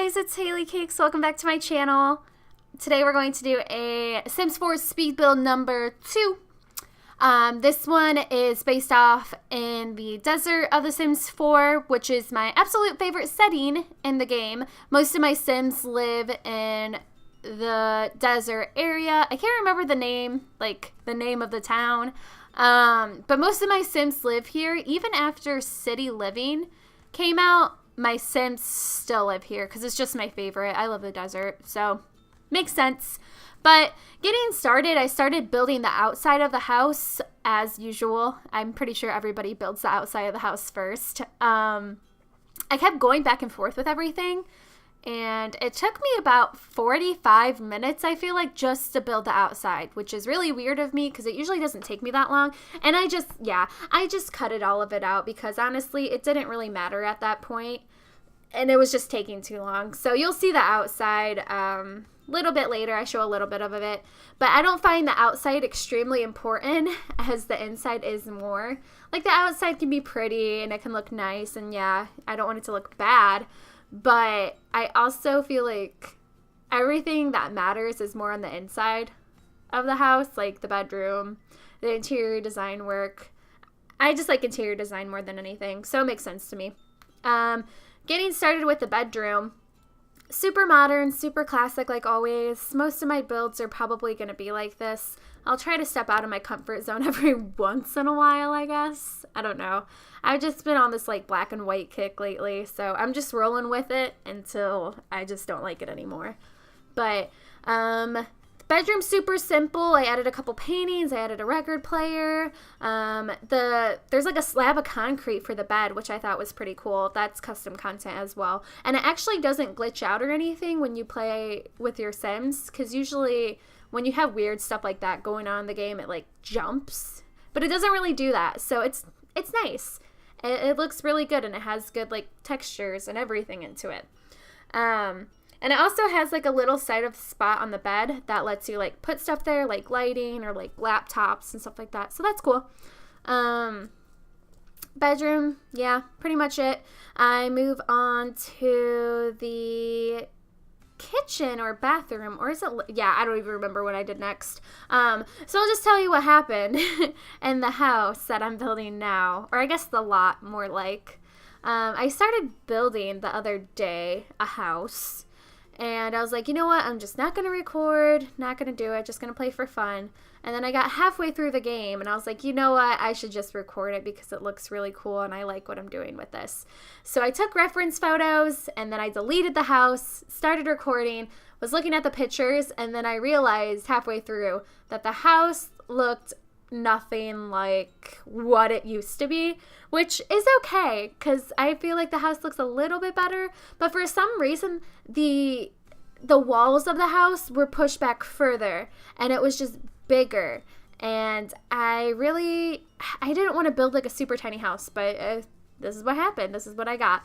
guys, it's HalieCakes. Welcome back to my channel. Today we're going to do a Sims 4 speed build number 2. This one is based off in the desert of The Sims 4, which is my absolute favorite setting in the game. Most of my Sims live in the desert area. I can't remember the name, like the name of the town. But most of my Sims live here. Even after City Living came out, my Sims still live here because it's just my favorite. I love the desert, so makes sense. But getting started, I started building the outside of the house as usual. I'm pretty sure everybody builds the outside of the house first. I kept going back and forth with everything, and it took me about 45 minutes, I feel like, just to build the outside, which is really weird of me because it usually doesn't take me that long. And I just cut all of it out because honestly, it didn't really matter at that point, and it was just taking too long. So you'll see the outside a little bit later. I show a little bit of it, but I don't find the outside extremely important as the inside is more. Like, the outside can be pretty and it can look nice, and yeah, I don't want it to look bad. But I also feel like everything that matters is more on the inside of the house, like the bedroom, the interior design work. I just like interior design more than anything, so it makes sense to me. Getting started with the bedroom, super modern, super classic like always. Most of my builds are probably going to be like this. I'll try to step out of my comfort zone every once in a while, I guess. I don't know. I've just been on this like black and white kick lately, so I'm just rolling with it until I just don't like it anymore. But bedroom super simple. I added a couple paintings. I added a record player. There's like a slab of concrete for the bed, which I thought was pretty cool. That's custom content as well. And it actually doesn't glitch out or anything when you play with your Sims, because usually when you have weird stuff like that going on in the game, it like jumps. But it doesn't really do that, so it's nice. It looks really good, and it has good like textures and everything into it. And it also has like a little side of spot on the bed that lets you like put stuff there, like lighting or like laptops and stuff like that. So that's cool. Bedroom, yeah, pretty much it. I move on to the kitchen or bathroom, or is it, yeah, I don't even remember what I did next. So I'll just tell you what happened in the house that I'm building now, or I guess the lot more like. I started building the other day a house, and I was like, you know what, I'm just not going to record, not going to do it, just going to play for fun. And then I got halfway through the game, and I was like, you know what, I should just record it because it looks really cool, and I like what I'm doing with this. So I took reference photos, and then I deleted the house, started recording, was looking at the pictures, and then I realized halfway through that the house looked nothing like what it used to be, which is okay because I feel like the house looks a little bit better, but for some reason the walls of the house were pushed back further, and it was just bigger, and I didn't want to build like a super tiny house, but this is what happened. This is what I got.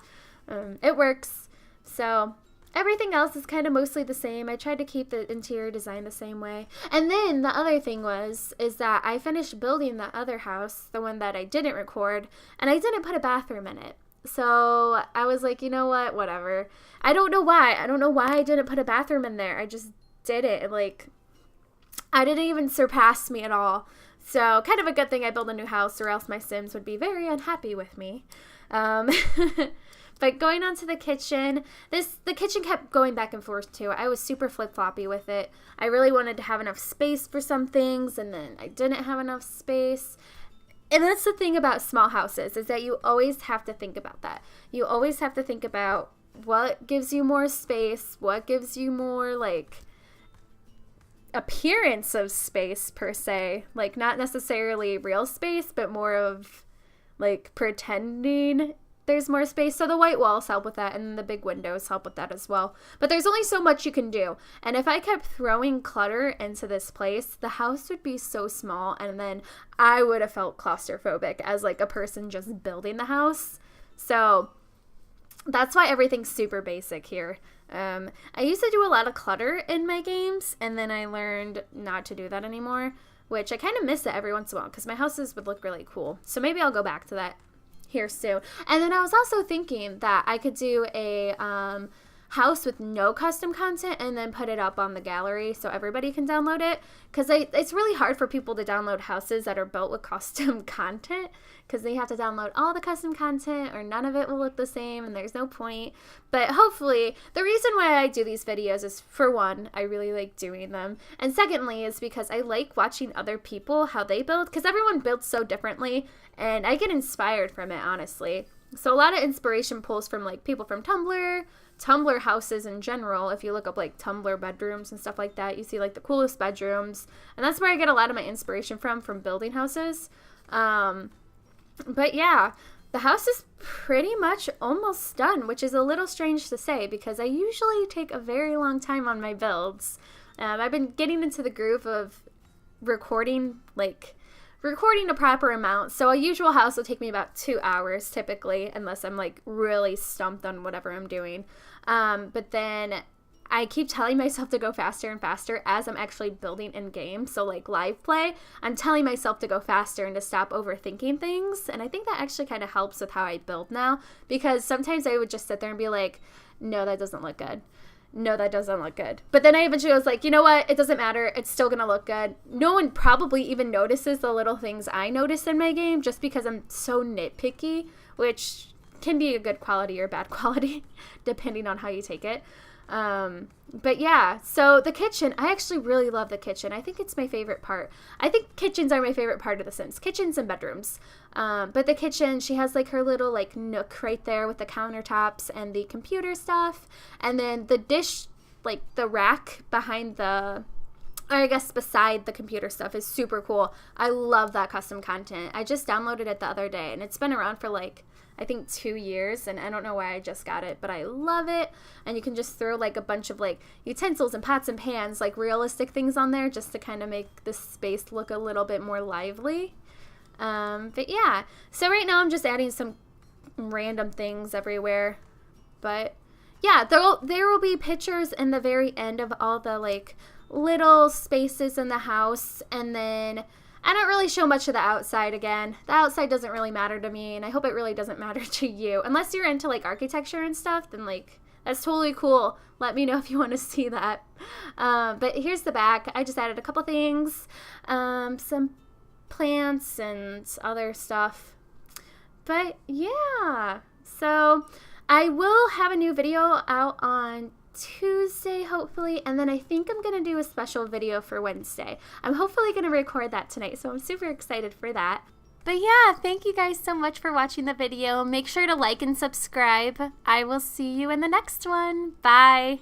It works. So everything else is kind of mostly the same. I tried to keep the interior design the same way. And then the other thing is that I finished building the other house, the one that I didn't record, and I didn't put a bathroom in it. So I was like, you know what, whatever. I don't know why I didn't put a bathroom in there. I just did it, and like, I didn't even surpass me at all. So kind of a good thing I built a new house, or else my Sims would be very unhappy with me. But going on to the kitchen, the kitchen kept going back and forth too. I was super flip-floppy with it. I really wanted to have enough space for some things, and then I didn't have enough space. And that's the thing about small houses, is that you always have to think about that. You always have to think about what gives you more space, what gives you more like appearance of space per se, like not necessarily real space, but more of like pretending there's more space. So the white walls help with that, and the big windows help with that as well. But there's only so much you can do, and if I kept throwing clutter into this place, the house would be so small, and then I would have felt claustrophobic as like a person just building the house. So that's why everything's super basic here. I used to do a lot of clutter in my games, and then I learned not to do that anymore, which I kind of miss it every once in a while because my houses would look really cool. So maybe I'll go back to that here soon. And then I was also thinking that I could do a house with no custom content and then put it up on the gallery so everybody can download it, because it's really hard for people to download houses that are built with custom content, because they have to download all the custom content or none of it will look the same and there's no point. But hopefully, the reason why I do these videos is, for one, I really like doing them, and secondly is because I like watching other people, how they build, because everyone builds so differently and I get inspired from it, honestly. So a lot of inspiration pulls from like people from Tumblr houses in general. If you look up like Tumblr bedrooms and stuff like that, you see like the coolest bedrooms, and that's where I get a lot of my inspiration from building houses. But yeah, the house is pretty much almost done, which is a little strange to say because I usually take a very long time on my builds. I've been getting into the groove of recording a proper amount. So a usual house will take me about 2 hours typically, unless I'm like really stumped on whatever I'm doing. But then I keep telling myself to go faster and faster as I'm actually building in game. So like live play, I'm telling myself to go faster and to stop overthinking things. And I think that actually kind of helps with how I build now, because sometimes I would just sit there and be like, no, that doesn't look good. No, that doesn't look good. But then I eventually was like, you know what? It doesn't matter. It's still going to look good. No one probably even notices the little things I notice in my game just because I'm so nitpicky, which can be a good quality or bad quality, depending on how you take it. But yeah, so the kitchen, I actually really love the kitchen. I think it's my favorite part. I think kitchens are my favorite part of The Sims. Kitchens and bedrooms. But the kitchen, she has like her little like nook right there with the countertops and the computer stuff. And then the dish, like the rack behind the, or I guess beside the computer stuff, is super cool. I love that custom content. I just downloaded it the other day and it's been around for like, I think 2 years, and I don't know why I just got it, but I love it. And you can just throw like a bunch of like utensils and pots and pans, like realistic things on there, just to kind of make the space look a little bit more lively. But yeah, so right now I'm just adding some random things everywhere. But yeah, there will be pictures in the very end of all the like little spaces in the house, and then I don't really show much of the outside again. The outside doesn't really matter to me, and I hope it really doesn't matter to you. Unless you're into like architecture and stuff, then like that's totally cool. Let me know if you want to see that. But here's the back. I just added a couple things, some plants and other stuff. But yeah, so I will have a new video out on Tuesday, hopefully, and then I think I'm going to do a special video for Wednesday. I'm hopefully going to record that tonight, so I'm super excited for that. But yeah, thank you guys so much for watching the video. Make sure to like and subscribe. I will see you in the next one. Bye!